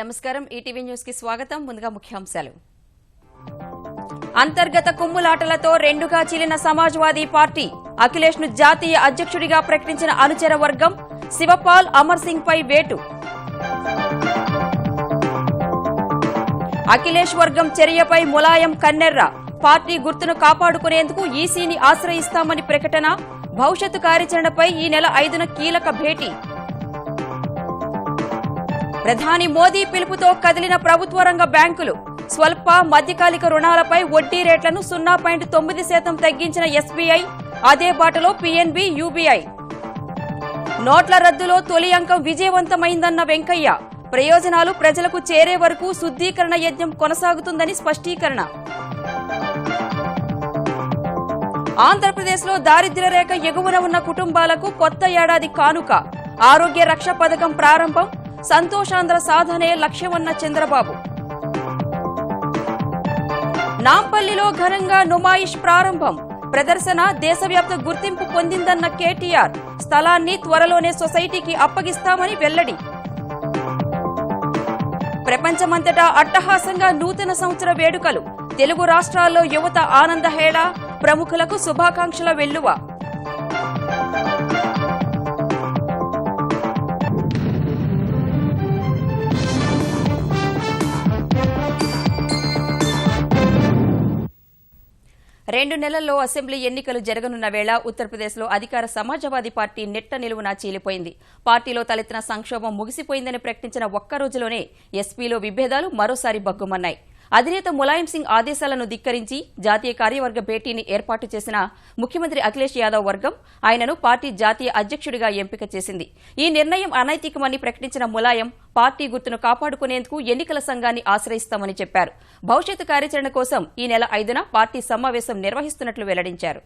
నమస్కారం ETV news కి స్వాగతం ముందుగా ముఖ్యాంశాలు అంతర్గత కుమ్ములాటలతో రెండుగా చీలిన సమాజ్వాదీ పార్టీ అఖిలేష్ ను జాతీయ అధ్యక్షుడిగా ప్రకటించిన అనుచర వర్గం శివపాల్ అమర్ సింగ్ పై వేటు అఖిలేష్ వర్గం చర్యపై ములాయం కన్నెర్ర పార్టీ గుర్తును కాపాడుకునేందుకు ఈసీని ఆశ్రయిస్తామని ప్రకటన భవిష్యత్తు కార్యాచరణపై ఈ నెల 5న కీలక భేటీ ప్రధాని మోదీ పిలుపుతో కదిలిన ప్రభుత్వ రంగ బ్యాంకులు స్వల్ప మధ్యకాలిక రుణాలపై వడ్డీ రేట్లను 0.9% తగ్గించిన ఎస్బీఐ అదే బాటలో పీఎన్బీ యూబీఐ నోట్ల రద్దులో తొలి అంకం విజయవంతమైందన్న వెంకయ్య ప్రయోజనాలు ప్రజలకు చేరే వరకు శుద్ధీకరణ యజ్ఞం కొనసాగుతుందని స్పష్టీకరణ ఆంధ్రప్రదేశ్లో దారిద్ర్య రేఖ ఎగువన ఉన్న కుటుంబాలకు కొత్త ఏడాది కానుక ఆరోగ్య రక్ష పథకం ప్రారంభం సంతోషాంధ్ర సాధనే లక్ష్యమన్న చంద్రబాబు నాంపల్లిలో ఘనంగా నుమాయిష్ ప్రారంభం ప్రదర్శన దేశవ్యాప్త గుర్తింపు పొందిందన్న కేటీఆర్ స్థలాన్ని త్వరలోనే సొసైటీకి అప్పగిస్తామని వెల్లడి ప్రపంచమంతటా అట్టహాసంగా నూతన సంవత్సర వేడుకలు తెలుగు రాష్ట్రాల్లో యువత ఆనంద హేళ ప్రముఖులకు శుభాకాంక్షల వెల్లువ రెండు నెలల్లో అసెంబ్లీ ఎన్నికలు జరగనున్న వేళ ఉత్తరప్రదేశ్లో అధికార సమాజ్వాదీ పార్టీ నెట్ట నిలువునా చీలిపోయింది. పార్టీలో తలెత్తిన సంక్షోభం ముగిసిపోయిందని ప్రకటించిన ఒక్క రోజులోనే ఎస్పీలో విభేదాలు మరోసారి బగ్గుమన్నాయి. అధినేత ములాయం సింగ్ ఆదేశాలను ధిక్కరించి జాతీయ కార్యవర్గ భేటీని ఏర్పాటు చేసిన ముఖ్యమంత్రి అఖిలేష్ యాదవ్ వర్గం ఆయనను పార్టీ జాతీయ అధ్యక్షుడిగా ఎంపిక చేసింది. ఈ నిర్ణయం అనైతికమని ప్రకటించిన ములాయం పార్టీ గుర్తును కాపాడుకునేందుకు ఎన్నికల సంఘాన్ని ఆశ్రయిస్తామని చెప్పారు. భవిష్యత్తు కార్యాచరణ కోసం ఈ నెల 5న పార్టీ సమావేశం నిర్వహిస్తున్నట్లు వెల్లడించారు.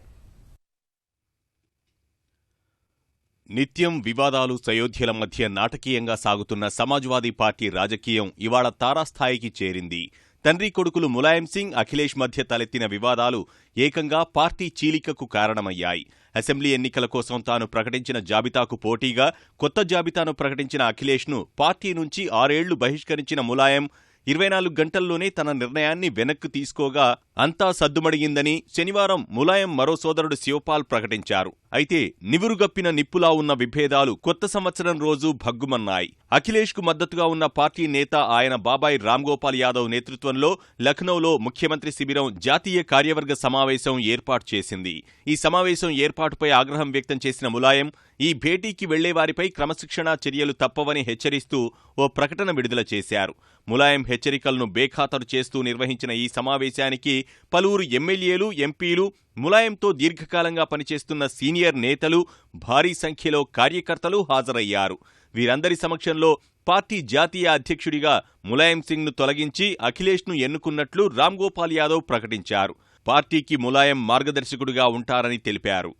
నిత్యం వివాదాలు సయోధ్యల మధ్య నాటకీయంగా సాగుతున్న సమాజ్వాదీ పార్టీ రాజకీయం ఇవాళ తారాస్థాయికి చేరింది. తండ్రి కొడుకులు ములాయం సింగ్ అఖిలేష్ మధ్య తలెత్తిన వివాదాలు ఏకంగా పార్టీ చీలికకు కారణమయ్యాయి. అసెంబ్లీ ఎన్నికల కోసం తాను ప్రకటించిన జాబితాకు పోటీగా కొత్త జాబితాను ప్రకటించిన అఖిలేష్ను పార్టీ నుంచి 6 ఏళ్లు బహిష్కరించిన ములాయం 24 గంటల్లోనే తన నిర్ణయాన్ని వెనక్కు తీసుకోగా అంతా సద్దుమడిగిందని శనివారం ములాయం మరో సోదరుడు శివపాల్ ప్రకటించారు. అయితే నివురుగప్పిన నిప్పులా ఉన్న విభేదాలు కొత్త సంవత్సరం రోజు భగ్గుమన్నాయి. అఖిలేష్ కు మద్దతుగా ఉన్న పార్టీ నేత ఆయన బాబాయ్ రామ్గోపాల్ యాదవ్ నేతృత్వంలో లఖనౌలో ముఖ్యమంత్రి శిబిరం జాతీయ కార్యవర్గ సమావేశం ఏర్పాటు చేసింది. ఈ సమావేశం ఏర్పాటుపై ఆగ్రహం వ్యక్తం చేసిన ములాయం ఈ భేటీకి వెళ్లేవారిపై క్రమశిక్షణా చర్యలు తప్పవని హెచ్చరిస్తూ ఓ ప్రకటన విడుదల చేశారు. ములాయం హెచ్చరికలను బేఖాతరు చేస్తూ నిర్వహించిన ఈ సమావేశానికి పలువురు ఎమ్మెల్యేలు, ఎంపీలు, ములాయంతో దీర్ఘకాలంగా పనిచేస్తున్న సీనియర్ నేతలు, భారీ సంఖ్యలో కార్యకర్తలు హాజరయ్యారు. వీరందరి సమక్షంలో పార్టీ జాతీయ అధ్యక్షుడిగా ములాయం సింగ్ను తొలగించి అఖిలేష్ను ఎన్నుకున్నట్లు రామ్గోపాల్ యాదవ్ ప్రకటించారు. పార్టీకి ములాయం మార్గదర్శకుడిగా ఉంటారని తెలిపారు.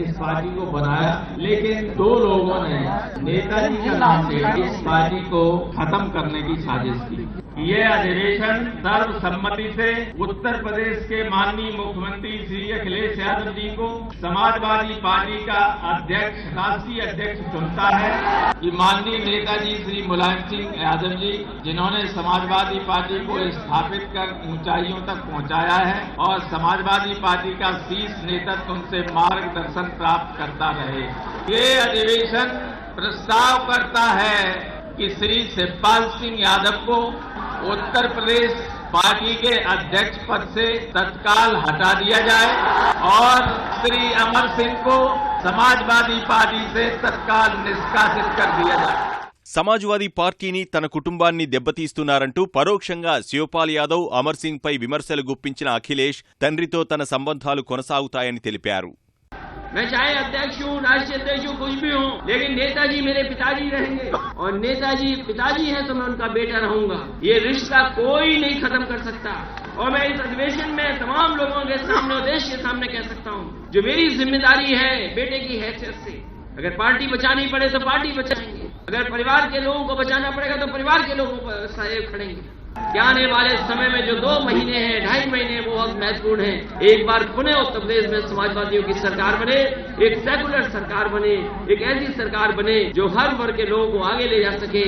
इस पार्टी को बनाया, लेकिन 2 लोगों ने नेताजी के नाम से इस पार्टी को खत्म करने की साजिश की। ये अधिवेशन सर्वसम्मति से उत्तर प्रदेश के माननीय मुख्यमंत्री श्री अखिलेश यादव जी को समाजवादी पार्टी का अध्यक्ष, राष्ट्रीय अध्यक्ष चुनता है। ये माननीय नेताजी श्री मुलायम सिंह यादव जी, जिन्होंने समाजवादी पार्टी को स्थापित कर ऊंचाइयों तक पहुंचाया है और समाजवादी पार्टी का शीर्ष नेतृत्व उनसे मार्गदर्शन प्राप्त करता रहे। ये अधिवेशन प्रस्ताव करता है कि श्री शिवपाल सिंह यादव को उत्तर प्रदेश पार्टी के अध्यक्ष पद से तत्काल हटा दिया जाए और श्री अमर सिंह को समाजवादी पार्टी से तत्काल निष्कासित कर दिया जाए. సమాజ్వాదీ పార్టీని తన కుటుంబాన్ని దెబ్బతీస్తున్నారంటూ పరోక్షంగా శివపాల్ యాదవ్, అమర్ సింగ్ పై విమర్శలు గుప్పించిన అఖిలేష్ తండ్రితో తన సంబంధాలు కొనసాగుతాయని తెలిపారు. मैं चाहे अध्यक्ष हूँ, राष्ट्रीय अध्यक्ष हूँ, कुछ भी हूँ, लेकिन नेताजी मेरे पिताजी रहेंगे और नेताजी पिताजी हैं तो मैं उनका बेटा रहूंगा. ये रिश्ता कोई नहीं खत्म कर सकता. और मैं इस अधिवेशन में तमाम लोगों के सामने और देश के सामने कह सकता हूँ, जो मेरी जिम्मेदारी है बेटे की हैसियत से, अगर पार्टी बचानी पड़े तो पार्टी बचाएंगे, अगर परिवार के लोगों को बचाना पड़ेगा तो परिवार के लोगों पर सहयोग खड़ेंगे. क्या आने वाले समय में जो 2 महीने हैं, 2.5 महीने वो बहुत महत्वपूर्ण है। एक बार पुनः उत्तर प्रदेश में समाजवादियों की सरकार बने, एक सेकुलर सरकार बने, एक ऐसी सरकार बने जो हर वर्ग के लोगों को आगे ले जा सके।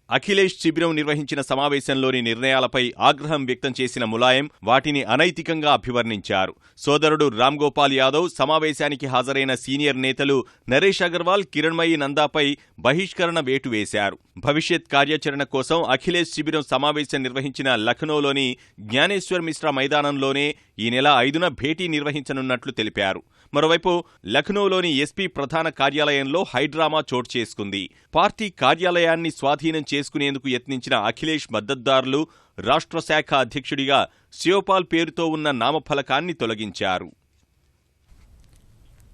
అఖిలేష్ శిబిరం నిర్వహించిన సమావేశంలోని నిర్ణయాలపై ఆగ్రహం వ్యక్తం చేసిన ములాయం వాటిని అనైతికంగా అభివర్ణించారు. సోదరుడు రామ్ గోపాల్ యాదవ్, సమావేశానికి హాజరైన సీనియర్ నేతలు నరేష్ అగర్వాల్, కిరణ్మయి నందాపై బహిష్కరణ వేటు వేశారు. భవిష్యత్ కార్యాచరణ కోసం అఖిలేష్ శిబిరం సమావేశం నిర్వహించిన లఖనౌలోని జ్ఞానేశ్వర్ మిశ్రా మైదానంలోనే ఈ నెల 5న భేటీ నిర్వహించనున్నట్లు తెలిపారు. మరోవైపు లఖనౌలోని ఎస్పీ ప్రధాన కార్యాలయంలో హైడ్రామా చోటు చేసుకుంది. పార్టీ కార్యాలయాన్ని స్వాధీనం చేసుకునేందుకు యత్నించిన అఖిలేష్ మద్దతుదారులు రాష్ట్ర శాఖ అధ్యక్షుడిగా శివపాల్ పేరుతో ఉన్న నామఫలకాన్ని తొలగించారు.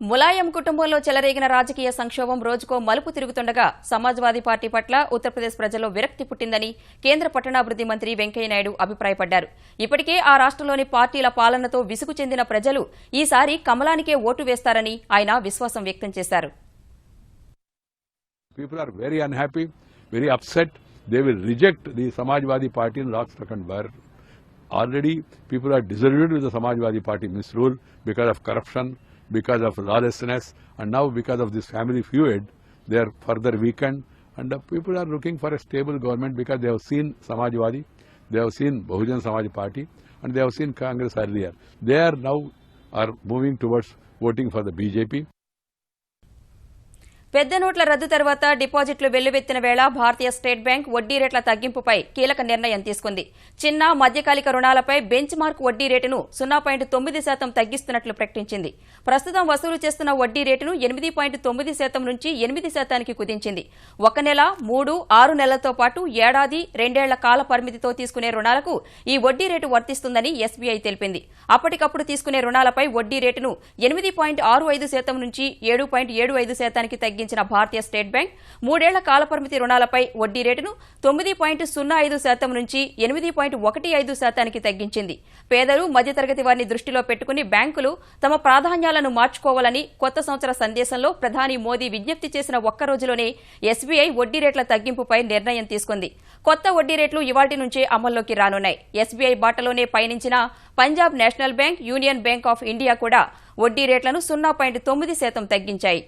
ములాయం కుటుంబంలో చెలరేగిన రాజకీయ సంక్షోభం రోజుకో మలుపు తిరుగుతుండగా సమాజ్వాదీ పార్టీ పట్ల ఉత్తరప్రదేశ్ ప్రజల్లో విరక్తి పుట్టిందని కేంద్ర పట్టణాభివృద్ధి మంత్రి వెంకయ్యనాయుడు అభిప్రాయపడ్డారు. ఇప్పటికే ఆ రాష్ట్రంలోని పార్టీల పాలనతో విసుగు చెందిన ప్రజలు ఈసారి కమలానికే ఓటు వేస్తారని ఆయన విశ్వాసం వ్యక్తం చేశారు. People are very unhappy, very upset. They will reject the Samajwadi Party in Rajasthan, where already people are disillusioned with the Samajwadi Party misrule because of corruption, because of lawlessness, and now because of this family feud, they are further weakened. And people are looking for a stable government because they have seen Samajwadi, they have seen Bahujan Samaj Party, and they have seen Congress earlier. They are now moving towards voting for the BJP. పెద్ద నోట్ల రద్దు తర్వాత డిపాజిట్లు వెల్లువెత్తిన వేళ భారతీయ state bank వడ్డీ రేట్ల తగ్గింపుపై కీలక నిర్ణయం తీసుకుంది. చిన్న మధ్యకాలిక రుణాలపై బెంచ్ మార్క్ వడ్డీ రేటును 0.9% తగ్గిస్తున్నట్లు ప్రకటించింది. ప్రస్తుతం వసూలు చేస్తున్న వడ్డీ రేటును 8.9% నుంచి 8% కుదించింది. 1 నెల, 3, 6 నెలలతో పాటు ఏడాది, 2 ఏళ్ల కాల పరిమితితో తీసుకునే రుణాలకు ఈ వడ్డీ రేటు వర్తిస్తుందని ఎస్బీఐ తెలిపింది. అప్పటికప్పుడు తీసుకునే రుణాలపై వడ్డీ రేటును 8.65% నుంచి 7.75% తగ్గించింది. భారతీయ స్టేట్ బ్యాంక్ 3 ఏళ్ల కాలపరిమితి రుణాలపై వడ్డీ రేటును 9.05% నుంచి 8.15% తగ్గించింది. పేదలు, మధ్యతరగతి వారిని దృష్టిలో పెట్టుకుని బ్యాంకులు తమ ప్రాధాన్యాలను మార్చుకోవాలని కొత్త సంవత్సర సందేశంలో ప్రధాని మోదీ విజ్ఞప్తి చేసిన ఒక్క రోజులోనే ఎస్బీఐ వడ్డీ రేట్ల తగ్గింపుపై నిర్ణయం తీసుకుంది. కొత్త వడ్డీ రేట్లు ఇవాళ్టి నుంచే అమల్లోకి రానున్నాయి. ఎస్బీఐ బాటలోనే పయనించిన Punjab national bank, union bank of India కూడా వడ్డీ రేట్లను 0.9% తగ్గించాయి.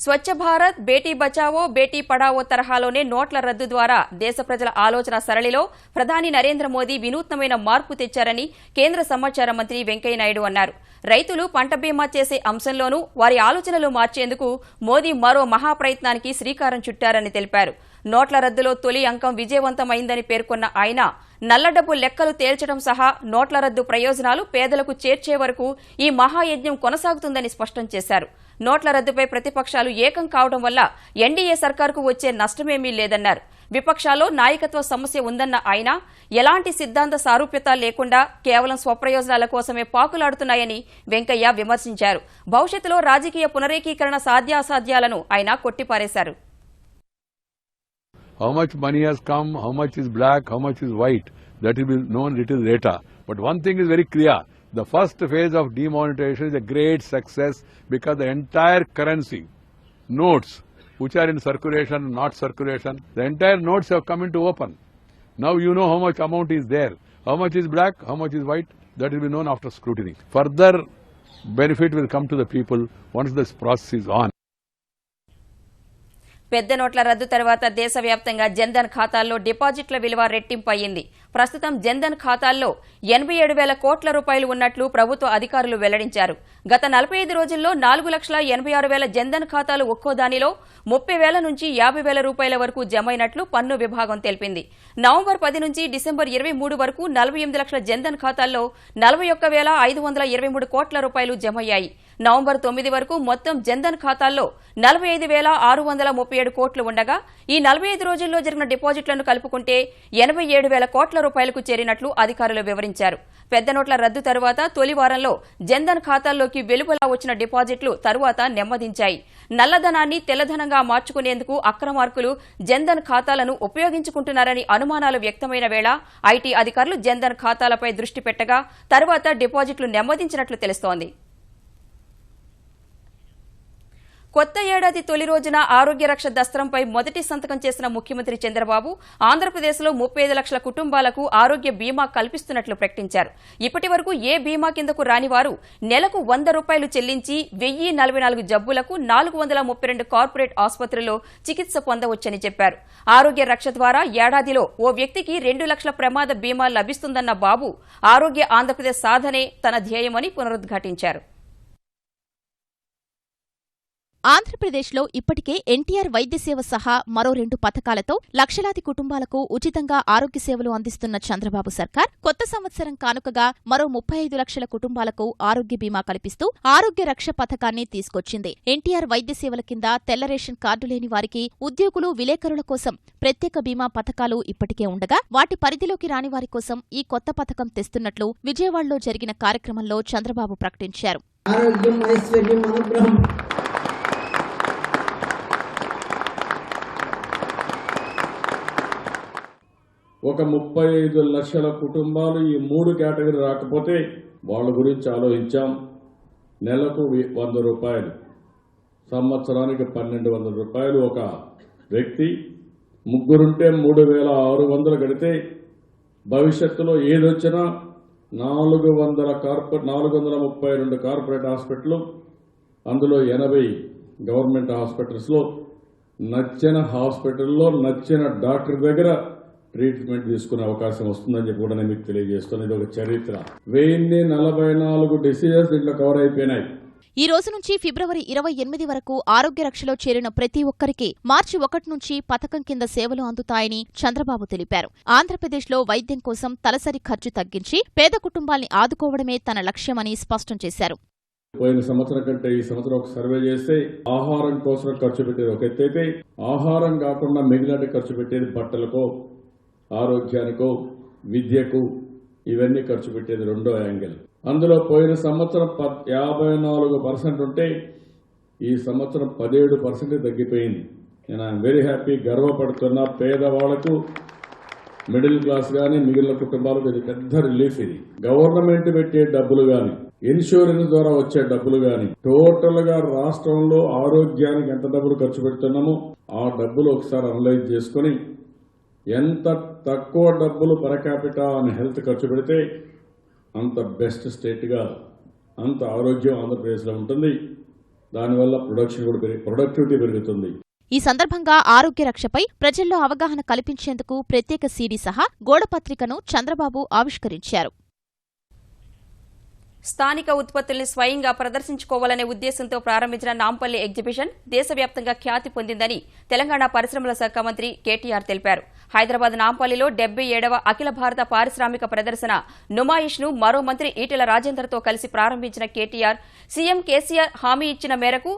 స్వచ్ఛ భారత్, బేటీ బచావో, బేటీ పడావో తరహాలోనే నోట్ల రద్దు ద్వారా దేశ ప్రజల ఆలోచన సరళిలో ప్రధాని నరేంద్ర మోదీ వినూత్నమైన మార్పు తెచ్చారని కేంద్ర సమాచార మంత్రి వెంకయ్యనాయుడు అన్నారు. రైతులు పంట బీమా చేసే అంశంలోనూ వారి ఆలోచనలు మార్చేందుకు మోదీ మరో మహాప్రయత్నానికి శ్రీకారం చుట్టారని తెలిపారు. నోట్ల రద్దులో తొలి అంకం విజయవంతమైందని పేర్కొన్న ఆయన నల్లడబ్బు లెక్కలు తేల్చడం సహా నోట్ల రద్దు ప్రయోజనాలు పేదలకు చేర్చే వరకు ఈ మహాయజ్ఞం కొనసాగుతుందని స్పష్టం చేశారు. నోట్ల రద్దుపై ప్రతిపక్షాలు ఏకం కావడం వల్ల ఎన్డీఏ సర్కారుకు వచ్చే నష్టమేమీ లేదన్నారు. విపక్షాల్లో నాయకత్వ సమస్య ఉందన్న ఆయన ఎలాంటి సిద్ధాంత సారూప్యత లేకుండా కేవలం స్వప్రయోజనాల కోసమే పాకులాడుతున్నాయని వెంకయ్య విమర్శించారు. భవిష్యత్తులో రాజకీయ పునరేకీకరణ సాధ్యాసాధ్యాలను ఆయన కొట్టిపారేశారు. How much money has come, how much is black, how much is white, that will be known little later. But one thing is very clear. The first phase of demonetization is a great success because the entire currency, notes, which are in circulation, not circulation, the entire notes have come into open. Now you know how much amount is there. How much is black, how much is white, that will be known after scrutiny. Further benefit will come to the people once this process is on. పెద్ద నోట్ల రద్దు తర్వాత దేశవ్యాప్తంగా జన్ధన్ ఖాతాల్లో డిపాజిట్ల విలువ రెట్టింపు అయ్యింది. ప్రస్తుతం జన్ధన్ ఖాతాల్లో 87,000 కోట్ల రూపాయలు ఉన్నట్లు ప్రభుత్వ అధికారులు వెల్లడించారు. గత 45 రోజుల్లో 4,86,000 జన్ధన్ ఖాతాలు ఒక్కో దానిలో 30,000 నుంచి 50,000 రూపాయల వరకు జమైనట్లు పన్ను విభాగం తెలిపింది. నవంబర్ 10 నుంచి డిసెంబర్ 23 వరకు 48 లక్షల జన్ధన్ ఖాతాల్లో 41,523 కోట్ల రూపాయలు జమయ్యాయి. నవంబర్ 9 వరకు మొత్తం జన్ధన్ ఖాతాల్లో 45,637 కోట్లు ఉండగా ఈ 45 రోజుల్లో జరిగిన డిపాజిట్లను కలుపుకుంటే 87,000 కోట్ల రూపాయలకు చేరినట్లు అధికారులు వివరించారు. పెద్ద నోట్ల రద్దు తరువాత తొలి వారంలో జన్ధన్ ఖాతాల్లోకి వెలుపలా వచ్చిన డిపాజిట్లు తరువాత నెమ్మదించాయి. నల్లధనాన్ని తెల్లధనంగా మార్చుకునేందుకు అక్రమార్కులు జన్ధన్ ఖాతాలను ఉపయోగించుకుంటున్నారని అనుమానాలు వ్యక్తమైన వేళ ఐటీ అధికారులు జన్ధన్ ఖాతాలపై దృష్టి పెట్టగా తరువాత డిపాజిట్లు నెమ్మదించినట్లు తెలుస్తోంది. కొత్త ఏడాది తొలి రోజున ఆరోగ్య రక్ష దస్త్రంపై మొదటి సంతకం చేసిన ముఖ్యమంత్రి చంద్రబాబు ఆంధ్రప్రదేశ్లో 35 లక్షల కుటుంబాలకు ఆరోగ్య బీమా కల్పిస్తున్నట్లు ప్రకటించారు. ఇప్పటి వరకు ఏ బీమా కిందకు రాని వారు నెలకు ₹100 చెల్లించి 1044 జబ్బులకు 432 కార్పొరేట్ ఆసుపత్రుల్లో చికిత్స పొందవచ్చని చెప్పారు. ఆరోగ్య రక్ష ద్వారా ఏడాదిలో ఓ వ్యక్తికి 2 లక్షల ప్రమాద బీమా లభిస్తుందన్న బాబు ఆరోగ్య ఆంధ్రప్రదేశ్ సాధనే తన ధ్యేయమని పునరుద్ఘాటించారు. ఆంధ్రప్రదేశ్లో ఇప్పటికే ఎన్టీఆర్ వైద్య సేవ సహా మరో 2 పథకాలతో లక్షలాది కుటుంబాలకు ఉచితంగా ఆరోగ్య సేవలు అందిస్తున్న చంద్రబాబు సర్కార్ కొత్త సంవత్సరం కానుకగా మరో 35 లక్షల కుటుంబాలకు ఆరోగ్య బీమా కల్పిస్తూ ఆరోగ్య రక్ష పథకాన్ని తీసుకొచ్చింది. ఎన్టీఆర్ వైద్య సేవల కింద తెల్ల రేషన్ కార్డు లేని వారికి, ఉద్యోగులు, విలేకరుల కోసం ప్రత్యేక బీమా పథకాలు ఇప్పటికే ఉండగా వాటి పరిధిలోకి రాని వారి కోసం ఈ కొత్త పథకం తెస్తున్నట్లు విజయవాడలో జరిగిన కార్యక్రమంలో చంద్రబాబు ప్రకటించారు. ఒక 35 లక్షల కుటుంబాలు ఈ 3 కేటగిరీ రాకపోతే వాళ్ళ గురించి ఆలోచించాం. నెలకు ₹100, సంవత్సరానికి ₹1200 ఒక వ్యక్తి, ముగ్గురుంటే 3600 కడితే భవిష్యత్తులో ఏదొచ్చినా 432 కార్పొరేట్ హాస్పిటల్, అందులో 80 గవర్నమెంట్ హాస్పిటల్స్లో నచ్చిన హాస్పిటల్లో నచ్చిన డాక్టర్ దగ్గర ట్రీట్మెంట్ తీసుకునే అవకాశం వస్తుందని చెప్పి కూడా నేను మీకు తెలియజేస్తాను. ఇది ఒక చరిత్ర. 1044 డిసీజెస్ దీంట్లో కవర్ అయిపోయినాయి. ఈ రోజు నుంచి ఫిబ్రవరి 28 వరకు ఆరోగ్య రక్షలో చేరిన ప్రతి ఒక్కరికి మార్చి 1 నుంచి పథకం కింద సేవలు అందుతాయని చంద్రబాబు తెలిపారు. ఆంధ్రప్రదేశ్లో వైద్యం కోసం తలసరి ఖర్చు తగ్గించి పేద కుటుంబాల్ని ఆదుకోవడమే తన లక్ష్యమని స్పష్టం చేశారు. పోయిన సంవత్సరం కంటే ఈ సంవత్సరం ఒక సర్వే చేస్తే ఆహారం కోసం ఖర్చు పెట్టేది ఒక ఎత్తైతే, ఆహారం కాకుండా మిగిలిన ఖర్చు పెట్టేది బట్టలకో, ఆరోగ్యానికో, విద్యకు, ఇవన్నీ ఖర్చు పెట్టేది రెండో యాంగిల్. అందులో పోయిన సంవత్సరం 54% ఉంటే ఈ సంవత్సరం 17% తగ్గిపోయింది. నేను ఐఎమ్ వెరీ హ్యాపీ, గర్వపడుతున్నా. పేదవాళ్లకు, మిడిల్ క్లాస్ కానీ మిగిలిన కుటుంబాలకు ఇది పెద్ద రిలీఫ్. ఇది గవర్నమెంట్ పెట్టే డబ్బులు కానీ, ఇన్సూరెన్స్ ద్వారా వచ్చే డబ్బులు కానీ, టోటల్ గా రాష్ట్రంలో ఆరోగ్యానికి ఎంత డబ్బులు ఖర్చు పెడుతున్నామో ఆ డబ్బులు ఒకసారి అనలైజ్ చేసుకుని ఎంత తక్కువ డబ్బులు పర్ క్యాపిటా అని హెల్త్ ఖర్చు పెడితే అంత బెస్ట్ స్టేట్గా, అంత ఆరోగ్యం ఆంధ్రప్రదేశ్లో ఉంటుంది. దానివల్ల ప్రొడక్టివిటీ పెరుగుతుంది. ఈ సందర్భంగా ఆరోగ్య రక్షపై ప్రజల్లో అవగాహన కల్పించేందుకు ప్రత్యేక సీడీ సహా గోడపత్రికను చంద్రబాబు ఆవిష్కరించారు. స్థానిక ఉత్పత్తుల్ని స్వయంగా ప్రదర్శించుకోవాలనే ఉద్దేశంతో ప్రారంభించిన నాంపల్లి ఎగ్జిబిషన్ దేశవ్యాప్తంగా ఖ్యాతి పొందిందని తెలంగాణ పరిశ్రమల శాఖ మంత్రి కేటీఆర్ తెలిపారు. హైదరాబాద్ నాంపల్లిలో 77వ అఖిల భారత పారిశ్రామిక ప్రదర్శన నుమాయిష్ను మరో మంత్రి ఈటెల రాజేందర్తో కలిసి ప్రారంభించిన కేటీఆర్ సీఎం కేసీఆర్ హామీ ఇచ్చిన మేరకు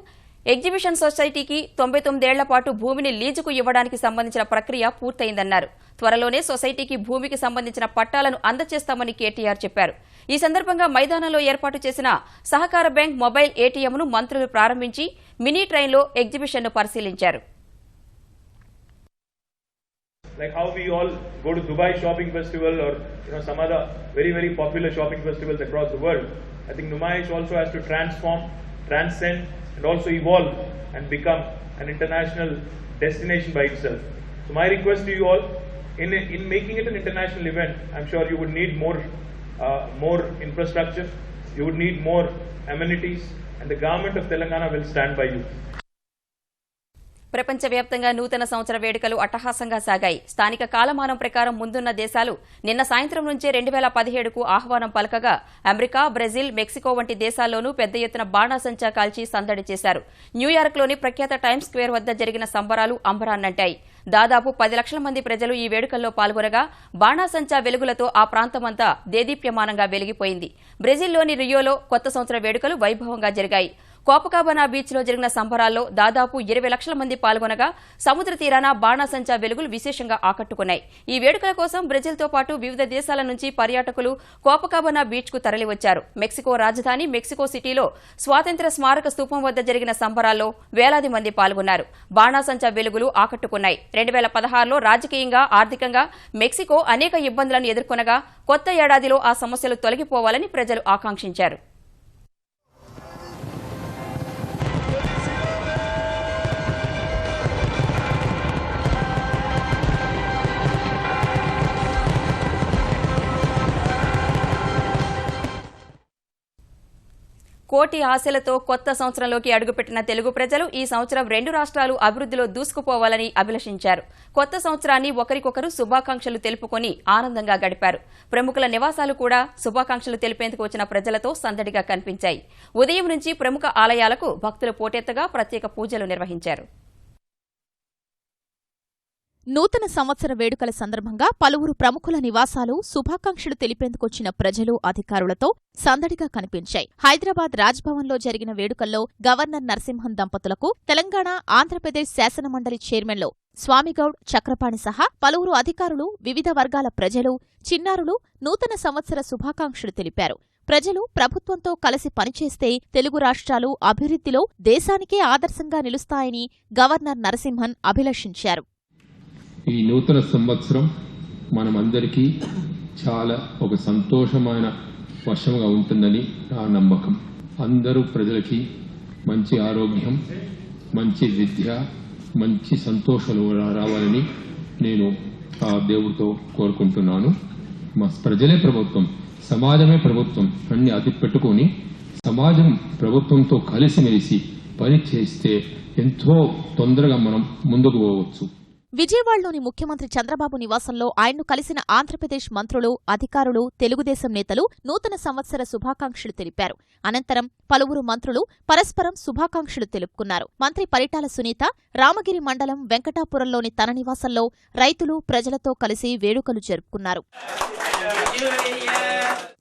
ఎగ్జిబిషన్ సొసైటీకి 99 ఏళ్ల పాటు భూమిని లీజుకు ఇవ్వడానికి సంబంధించిన ప్రక్రియ పూర్తయిందన్నారు. త్వరలోనే సొసైటీకి భూమికి సంబంధించిన పట్టాలను అందజేస్తామని కేటీఆర్ చెప్పారు. ఈ సందర్భంగా మైదానంలో ఏర్పాటు చేసిన సహకార బ్యాంక్ మొబైల్ ఏటీఎంను మంత్రులు ప్రారంభించి మినీ ట్రైన్లో ఎగ్జిబిషన్ను పరిశీలించారు. Like how we all go to Dubai Shopping Festival or some other very popular shopping festivals across the world, I think Numaish also has to transform, transcend and also evolve and become an international destination by itself. So my request to you all, in making it an international event, I'm sure you would need more infrastructure, you would need more amenities, and the government of Telangana will stand by you. ప్రపంచవ్యాప్తంగా నూతన సంవత్సర వేడుకలు అట్టహాసంగా సాగాయి. స్థానిక కాలమానం ప్రకారం ముందున్న దేశాలు నిన్న సాయంత్రం నుంచే 2017కు ఆహ్వానం పలకగా అమెరికా, బ్రెజిల్, మెక్సికో వంటి దేశాల్లోనూ పెద్ద ఎత్తున బాణాసంచా కాల్చి సందడి చేశారు. న్యూయార్క్లోని ప్రఖ్యాత టైమ్స్ స్క్వేర్ వద్ద జరిగిన సంబరాలు అంబరాన్నంటాయి. దాదాపు 10 లక్షల మంది ప్రజలు ఈ వేడుకల్లో పాల్గొనగా బాణాసంచా వెలుగులతో ఆ ప్రాంతమంతా దేదీప్యమానంగా వెలిగిపోయింది. బ్రెజిల్లోని రియోలో కొత్త సంవత్సర వేడుకలు వైభవంగా జరిగాయి. కోపకాబనా బీచ్లో జరిగిన సంబరాల్లో దాదాపు 20 లక్షల మంది పాల్గొనగా సముద్ర తీరాన బాణాసంచా వెలుగులు విశేషంగా ఆకట్టుకున్నాయి. ఈ వేడుకల కోసం బ్రెజిల్తో పాటు వివిధ దేశాల నుంచి పర్యాటకులు కోపకాబనా బీచ్కు తరలివచ్చారు. మెక్సికో రాజధాని మెక్సికో సిటీలో స్వాతంత్ర్య స్మారక స్తూపం వద్ద జరిగిన సంబరాల్లో వేలాది మంది పాల్గొన్నారు. బాణాసంచా వెలుగులు ఆకట్టుకున్నాయి. 2016లో రాజకీయంగా, ఆర్థికంగా మెక్సికో అనేక ఇబ్బందులను ఎదుర్కొనగా కొత్త ఏడాదిలో ఆ సమస్యలు తొలగిపోవాలని ప్రజలు ఆకాంక్షించారు. కోటి ఆశలతో కొత్త సంవత్సరంలోకి అడుగుపెట్టిన తెలుగు ప్రజలు ఈ సంవత్సరం 2 రాష్ట్రాలు అభివృద్ధిలో దూసుకుపోవాలని అభిలషించారు. కొత్త సంవత్సరాన్ని ఒకరికొకరు శుభాకాంక్షలు తెలుపుకొని ఆనందంగా గడిపారు. ప్రముఖుల నివాసాలు కూడా శుభాకాంక్షలు తెలిపేందుకు వచ్చిన ప్రజలతో సందడిగా కనిపించాయి. ఉదయం నుంచి ప్రముఖ ఆలయాలకు భక్తులు పోటెత్తగా ప్రత్యేక పూజలు నిర్వహించారు. నూతన సంవత్సర వేడుకల సందర్భంగా పలువురు ప్రముఖుల నివాసాలు శుభాకాంక్షలు తెలిపేందుకొచ్చిన ప్రజలు, అధికారులతో సందడిగా కనిపించాయి. హైదరాబాద్ రాజ్భవన్లో జరిగిన వేడుకల్లో గవర్నర్ నరసింహన్ దంపతులకు తెలంగాణ, ఆంధ్రప్రదేశ్ శాసనమండలి చైర్మన్లు స్వామిగౌడ్, చక్రపాణి సహా పలువురు అధికారులు, వివిధ వర్గాల ప్రజలు, చిన్నారులు నూతన సంవత్సర శుభాకాంక్షలు తెలిపారు. ప్రజలు ప్రభుత్వంతో కలిసి పనిచేస్తే తెలుగు రాష్ట్రాలు అభివృద్ధిలో దేశానికే ఆదర్శంగా నిలుస్తాయని గవర్నర్ నరసింహన్ అభిలషించారు. ఈ నూతన సంవత్సరం మనమందరికీ చాలా ఒక సంతోషమైన వర్షంగా ఉంటుందని నా నమ్మకం. అందరూ ప్రజలకి మంచి ఆరోగ్యం, మంచి విద్య, మంచి సంతోషాలు రావాలని నేను ఆ దేవుడితో కోరుకుంటున్నాను. మా ప్రజలే ప్రభుత్వం, సమాజమే ప్రభుత్వం అన్ని అతి పెట్టుకుని సమాజం ప్రభుత్వంతో కలిసిమెలిసి పని చేస్తే ఎంతో తొందరగా మనం ముందుకు పోవచ్చు. విజయవాడలోని ముఖ్యమంత్రి చంద్రబాబు నివాసంలో ఆయన్ను కలిసిన ఆంధ్రప్రదేశ్ మంత్రులు, అధికారులు, తెలుగుదేశం నేతలు నూతన సంవత్సర శుభాకాంక్షలు తెలిపారు. అనంతరం పలువురు మంత్రులు పరస్పరం శుభాకాంక్షలు తెలుపుకున్నారు. మంత్రి పరిటాల సునీత రామగిరి మండలం వెంకటాపురంలోని తన నివాసంలో రైతులు, ప్రజలతో కలిసి వేడుకలు జరుపుకున్నారు.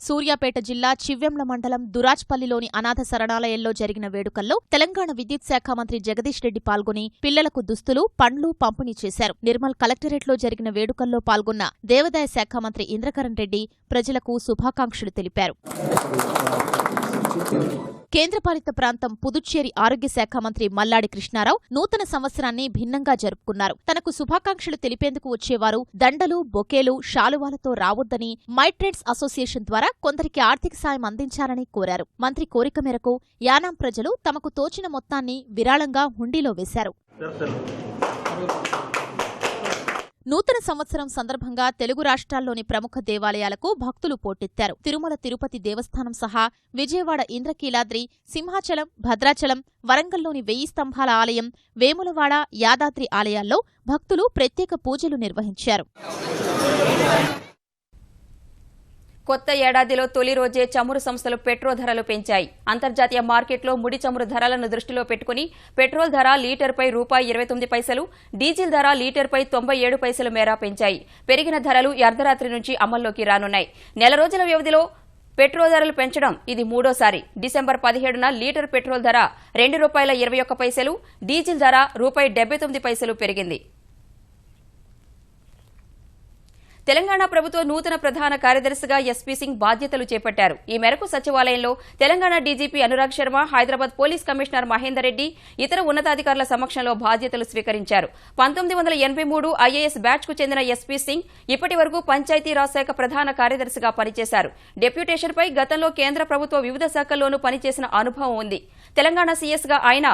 సూర్యాపేట జిల్లా చివ్వెంల మండలం దురాజ్పల్లిలోని అనాథ శరణాలయంలో జరిగిన వేడుకల్లో తెలంగాణ విద్యుత్ శాఖ మంత్రి జగదీష్ రెడ్డి పాల్గొని పిల్లలకు దుస్తులు, పండ్లు పంపిణీ చేశారు. నిర్మల్ కలెక్టరేట్లో జరిగిన వేడుకల్లో పాల్గొన్న దేవాదాయ శాఖ మంత్రి ఇంద్రకరణ్ రెడ్డి ప్రజలకు శుభాకాంక్షలు తెలిపారు. కేంద్రపాలిత ప్రాంతం పుదుచ్చేరి ఆరోగ్య శాఖ మంత్రి మల్లాడి కృష్ణారావు నూతన సంవత్సరాన్ని భిన్నంగా జరుపుకున్నారు. తనకు శుభాకాంక్షలు తెలిపేందుకు వచ్చేవారు దండలు, బొకేలు, శాలువాలతో రావొద్దని మైట్రేడ్స్ అసోసియేషన్ ద్వారా కొందరికి ఆర్థిక సాయం అందించాలని కోరారు. మంత్రి కోరిక మేరకు యానాం ప్రజలు తమకు తోచిన మొత్తాన్ని విరాళంగా హుండీలో వేశారు. నూతన సంవత్సరం సందర్భంగా తెలుగు రాష్ట్రాల్లోని ప్రముఖ దేవాలయాలకు భక్తులు పోటెత్తారు. తిరుమల తిరుపతి దేవస్థానం సహా విజయవాడ ఇంద్రకీలాద్రి, సింహాచలం, భద్రాచలం, వరంగల్లోని 1000 స్తంభాల ఆలయం, వేములవాడ, యాదాద్రి ఆలయాల్లో భక్తులు ప్రత్యేక పూజలు నిర్వహించారు. కొత్త ఏడాదిలో తొలి రోజే చమురు సంస్థలు పెట్రోల్ ధరలు పెంచాయి. అంతర్జాతీయ మార్కెట్లో ముడి చమురు ధరలను దృష్టిలో పెట్టుకుని పెట్రోల్ ధర లీటర్పై ₹29, డీజిల్ ధర లీటర్పై 97 పైసలు మేర పెంచాయి. పెరిగిన ధరలు ఈ అర్ధరాత్రి నుంచి అమల్లోకి రానున్నాయి. నెల రోజుల వ్యవధిలో పెట్రోల్ ధరలు పెంచడం ఇది మూడోసారి. డిసెంబర్ 17న లీటర్ పెట్రోల్ ధర ₹2.21, డీజిల్ ధర ₹79 పెరిగింది. తెలంగాణ ప్రభుత్వ నూతన ప్రధాన కార్యదర్శిగా ఎస్పీ సింగ్ బాధ్యతలు చేపట్టారు. ఈ మేరకు సచివాలయంలో Telangana DGP Anurag Sharma, Hyderabad police commissioner Mahender Reddy ఇతర ఉన్నతాధికారుల సమక్షంలో బాధ్యతలు స్వీకరించారు. 1983 ఐఏఎస్ బ్యాచ్ కు చెందిన ఎస్పీ సింగ్ ఇప్పటి వరకు పంచాయతీరాజ్ శాఖ ప్రధాన కార్యదర్శిగా పనిచేశారు. డెప్యూటేషన్పై గతంలో కేంద్ర ప్రభుత్వ వివిధ శాఖల్లోనూ పనిచేసిన అనుభవం ఉంది. తెలంగాణ సీఎస్ గా ఆయన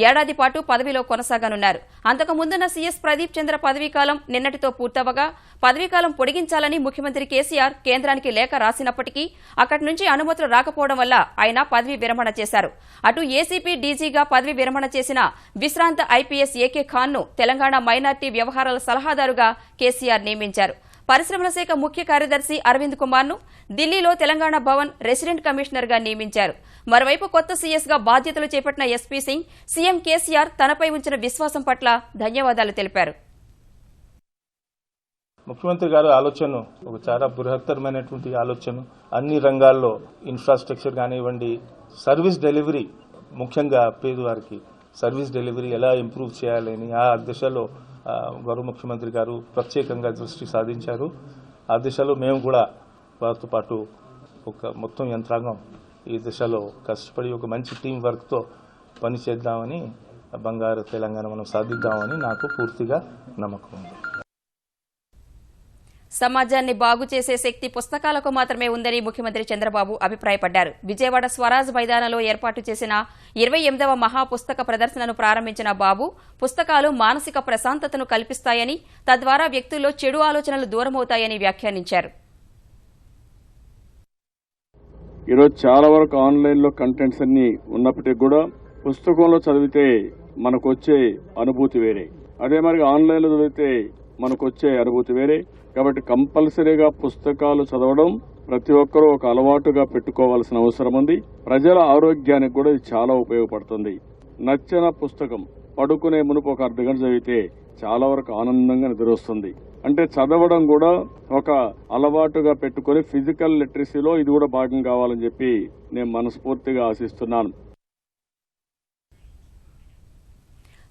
ఏడాది పాటు పదవిలో కొనసాగనున్నారు. అంతకుముందున్న సీఎస్ ప్రదీప్ చంద్ర పదవీకాలం నిన్నటితో పూర్తవగా పదవీకాలం పొడిగించాలని ముఖ్యమంత్రి కేసీఆర్ కేంద్రానికి లేఖ రాసినప్పటికీ అక్కడి నుంచి అనుమతులు రాకపోవడం వల్ల ఆయన పదవీ విరమణ చేశారు. అటు ఏసీపీ డీజీగా పదవీ విరమణ చేసిన విశ్రాంత ఐపీఎస్ ఏకే ఖాన్ ను తెలంగాణ మైనార్టీ వ్యవహారాల సలహాదారుగా కేసీఆర్ నియమించారు. పరిశ్రమల శాఖ ముఖ్య కార్యదర్శి అరవింద్ కుమార్ ను ఢిల్లీలో తెలంగాణ భవన్ రెసిడెంట్ కమిషనర్ గా నియమించారు. మరోవైపు కొత్త సీఎస్ గా బాధ్యతలు చేపట్టిన ఎస్పీ సింగ్ సీఎం కేసీఆర్ తనపై ఉంచిన విశ్వాసం పట్ల ధన్యవాదాలు తెలిపారు. ముఖ్యమంత్రి గారి ఆలోచన ఒక చాలా బృహత్తరమైనటువంటి ఆలోచన. అన్ని రంగాల్లో ఇన్ఫ్రాస్ట్రక్చర్ కానివ్వండి, సర్వీస్ డెలివరీ, ముఖ్యంగా పేదవారికి సర్వీస్ డెలివరీ ఎలా ఇంప్రూవ్ చేయాలని ఆ దిశలో గౌరవ ముఖ్యమంత్రి గారు ప్రత్యేకంగా దృష్టి సాధించారు. ఆ దిశలో మేము కూడా వారితో పాటు ఒక మొత్తం యంత్రాంగం ఈ దిశలో కష్టపడి ఒక మంచి టీం వర్క్తో పనిచేద్దామని, బంగారు తెలంగాణ మనం సాధిద్దామని నాకు పూర్తిగా నమ్మకం ఉంది. సమాజాన్ని బాగు చేసే శక్తి పుస్తకాలకు మాత్రమే ఉందని ముఖ్యమంత్రి చంద్రబాబు అభిప్రాయపడ్డారు. విజయవాడ స్వరాజ్ మైదానంలో ఏర్పాటు చేసిన 28వ మహాపుస్తక ప్రదర్శనను ప్రారంభించిన బాబు పుస్తకాలు మానసిక ప్రశాంతతను కల్పిస్తాయని, తద్వారా వ్యక్తుల్లో చెడు ఆలోచనలు దూరమవుతాయని వ్యాఖ్యానించారు. ఈరోజు చాలా వరకు ఆన్లైన్లో కంటెంట్స్ అన్ని ఉన్నప్పటికీ కూడా పుస్తకంలో చదివితే మనకు వచ్చే అనుభూతి వేరే, అదే మరి ఆన్లైన్లో చదివితే మనకు వచ్చే అనుభూతి వేరే. కాబట్టి కంపల్సరీగా పుస్తకాలు చదవడం ప్రతి ఒక్కరూ ఒక అలవాటుగా పెట్టుకోవాల్సిన అవసరం ఉంది. ప్రజల ఆరోగ్యానికి కూడా ఇది చాలా ఉపయోగపడుతుంది. నచ్చిన పుస్తకం పడుకునే మునుపు ఒక అర్ధగంట చదివితే చాలా వరకు ఆనందంగా నిద్రొస్తుంది. అంటే చదవడం కూడా ఒక అలవాటుగా పెట్టుకుని ఫిజికల్ లిటరసీలో ఇది కూడా భాగం కావాలని చెప్పి నేను మనస్ఫూర్తిగా ఆశిస్తున్నాను.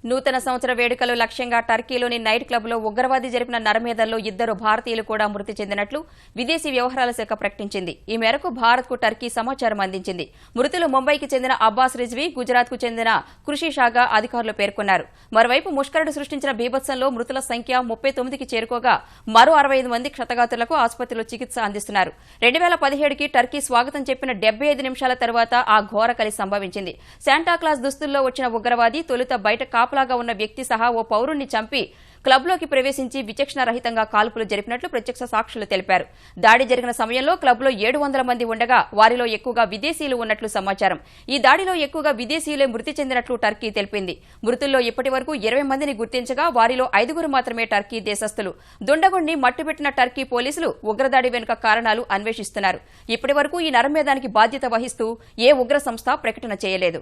నూతన సంవత్సర వేడుకలు లక్ష్యంగా టర్కీలోని నైట్ క్లబ్లో ఉగ్రవాది జరిపిన నరమేధంలో 2 భారతీయులు కూడా మృతి చెందినట్లు విదేశీ వ్యవహారాల శాఖ ప్రకటించింది. ఈ మేరకు భారత్కు టర్కీ సమాచారం అందించింది. మృతులు ముంబైకి చెందిన అబ్బాస్ రిజ్వీ, గుజరాత్కు చెందిన కృషి షాగా అధికారులు పేర్కొన్నారు. మరోవైపు ముష్కరుడు సృష్టించిన బీభత్సంలో మృతుల సంఖ్య 39కి చేరుకోగా మరో 65 మంది క్షతగాతులకు ఆసుపత్రిలో చికిత్స అందిస్తున్నారు. 2017కి టర్కీ స్వాగతం చెప్పిన 75 నిమిషాల తర్వాత ఆ ఘోర కలి సంభవించింది. శాంటాక్లాస్ దుస్తుల్లో వచ్చిన ఉగ్రవాది తొలుత బయట కాపలాగా ఉన్న వ్యక్తి సహా ఓ పౌరుణ్ణి చంపి క్లబ్లోకి ప్రవేశించి విచక్షణరహితంగా కాల్పులు జరిపినట్లు ప్రత్యక్ష సాక్షులు తెలిపారు. దాడి జరిగిన సమయంలో క్లబ్లో 700 మంది ఉండగా వారిలో ఎక్కువగా విదేశీయులు ఉన్నట్లు సమాచారం. ఈ దాడిలో ఎక్కువగా విదేశీయులే మృతి చెందినట్లు టర్కీ తెలిపింది. మృతుల్లో ఇప్పటి వరకు 20 మందిని గుర్తించగా వారిలో 5 మాత్రమే టర్కీ దేశస్థులు. దుండగుణ్ణి మట్టుపెట్టిన టర్కీ పోలీసులు ఉగ్రదాడి వెనుక కారణాలు అన్వేషిస్తున్నారు. ఇప్పటి వరకు ఈ నరమేధానికి బాధ్యత వహిస్తూ ఏ ఉగ్ర సంస్థ ప్రకటన చేయలేదు.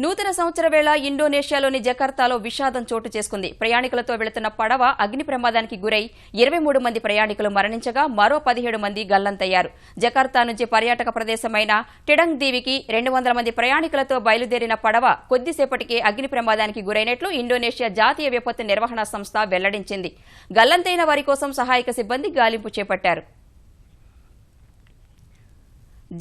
నూతన సంవత్సర వేళ ఇండోనేషియాలోని జకార్తాలో విషాదం చోటు చేసుకుంది. ప్రయాణికులతో వెళుతున్న పడవ అగ్ని ప్రమాదానికి గురై 23 మంది ప్రయాణికులు మరణించగా మరో 17 మంది గల్లంతయ్యారు. జకార్తా నుంచి పర్యాటక ప్రదేశమైన టిడంగ్ దీవికి 200 మంది ప్రయాణికులతో బయలుదేరిన పడవ కొద్దిసేపటికే అగ్ని ప్రమాదానికి గురైనట్లు ఇండోనేషియా జాతీయ విపత్తు నిర్వహణ సంస్థ వెల్లడించింది. గల్లంతైన వారి కోసం సహాయక సిబ్బంది గాలింపు చేపట్టారు.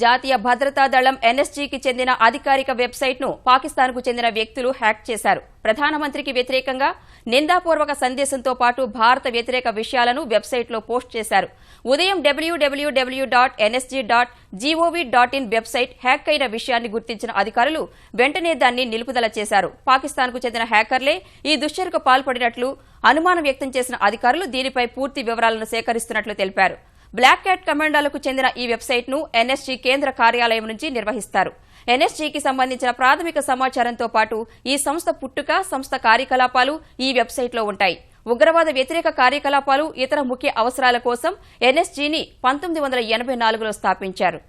జాతీయ భద్రతా దళం ఎన్ఎస్జీకి చెందిన అధికారిక వెబ్సైట్ను పాకిస్తాన్కు చెందిన వ్యక్తులు హ్యాక్ చేశారు. ప్రధానమంత్రికి వ్యతిరేకంగా నిందాపూర్వక సందేశంతో పాటు భారత వ్యతిరేక విషయాలను వెబ్సైట్లో పోస్ట్ చేశారు. ఉదయం www.nsg.gov.in వెబ్సైట్ హ్యాక్ అయిన విషయాన్ని గుర్తించిన అధికారులు వెంటనే దాన్ని నిలుపుదల చేశారు. పాకిస్తాన్కు చెందిన హ్యాకర్లే ఈ దుశ్చర్యకు పాల్పడినట్లు అనుమానం వ్యక్తం చేసిన అధికారులు దీనిపై పూర్తి వివరాలను సేకరిస్తున్నట్లు తెలిపారు. బ్లాక్ క్యాట్ కమాండోలకు చెందిన ఈ వెబ్సైట్ను ఎన్ఎస్జీ కేంద్ర కార్యాలయం నుంచి నిర్వహిస్తారు. ఎన్ఎస్జీకి సంబంధించిన ప్రాథమిక సమాచారంతో పాటు ఈ సంస్థ పుట్టుక, సంస్థ కార్యకలాపాలు ఈ వెబ్సైట్లో ఉంటాయి. ఉగ్రవాద వ్యతిరేక కార్యకలాపాలు, ఇతర ముఖ్య అవసరాల కోసం ఎన్ఎస్జీని 1984లో స్థాపించారు.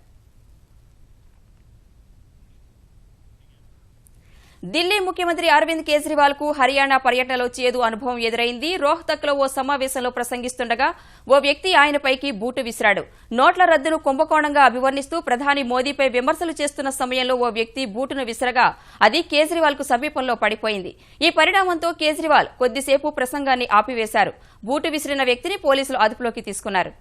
ఢిల్లీ ముఖ్యమంత్రి అరవింద్ కేజ్రీవాల్ కు హర్యానా పర్యటనలో చేదు అనుభవం ఎదురైంది. రోహ్తక్లో ఓ సమావేశంలో ప్రసంగిస్తుండగా ఓ వ్యక్తి ఆయనపైకి బూటు విసిరాడు. నోట్ల రద్దును కుంభకోణంగా అభివర్ణిస్తూ ప్రధాని మోదీపై విమర్శలు చేస్తున్న సమయంలో ఓ వ్యక్తి బూటును విసరగా అది కేజ్రీవాల్ కు సమీపంలో పడిపోయింది. ఈ పరిణామంతో కేజ్రీవాల్ కొద్దిసేపు ప్రసంగాన్ని ఆపివేశారు. బూటు విసిరిన వ్యక్తిని పోలీసులు అదుపులోకి తీసుకున్నారు.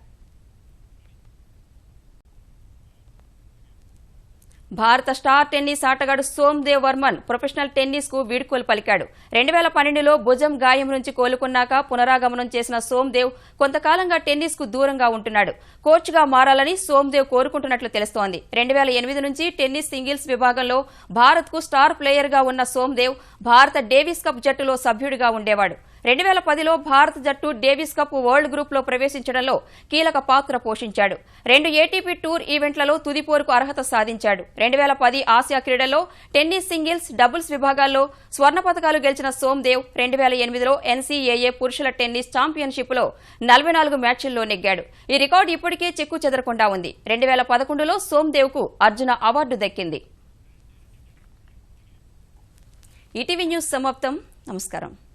భారత స్టార్ టెన్నిస్ ఆటగాడు సోమ్దేవ్ వర్మన్ ప్రొఫెషనల్ టెన్నిస్ కు వీడ్కోలు పలికాడు. 2012లో భుజం గాయం నుంచి కోలుకున్నాక పునరాగమనం చేసిన సోమ్దేవ్ కొంతకాలంగా టెన్నిస్ కు దూరంగా ఉంటున్నాడు. కోచ్ గా మారాలని సోమ్దేవ్ కోరుకుంటున్నట్లు తెలుస్తోంది. 2008 నుంచి టెన్నిస్ సింగిల్స్ విభాగంలో భారత్ కు స్టార్ ప్లేయర్ గా ఉన్న సోమ్దేవ్ భారత డేవిస్ కప్ జట్టులో సభ్యుడిగా ఉండేవాడు. 2010లో భారత జట్టు డేవిస్ కప్ వరల్డ్ గ్రూప్ లో ప్రవేశించడంలో కీలక పాత్ర పోషించాడు. 2 ఏటీపీ టూర్ ఈవెంట్లలో తుదిపోరుకు అర్హత సాధించాడు. 2010 ఆసియా క్రీడల్లో టెన్నిస్ సింగిల్స్, డబుల్స్ విభాగాల్లో స్వర్ణ పతకాలు గెలిచిన సోమ్దేవ్ 2008లో ఎన్సీఏఏ పురుషుల టెన్నిస్ ఛాంపియన్షిప్ లో 44 మ్యాచ్ల్లో నెగ్గాడు. ఈ రికార్డు ఇప్పటికే చెక్కు చెదరకుండా ఉంది. 2011లో సోమ్దేవ్ కు అర్జున అవార్డు దక్కింది. ఈటీవీ న్యూస్ సమాప్తం. నమస్కారం.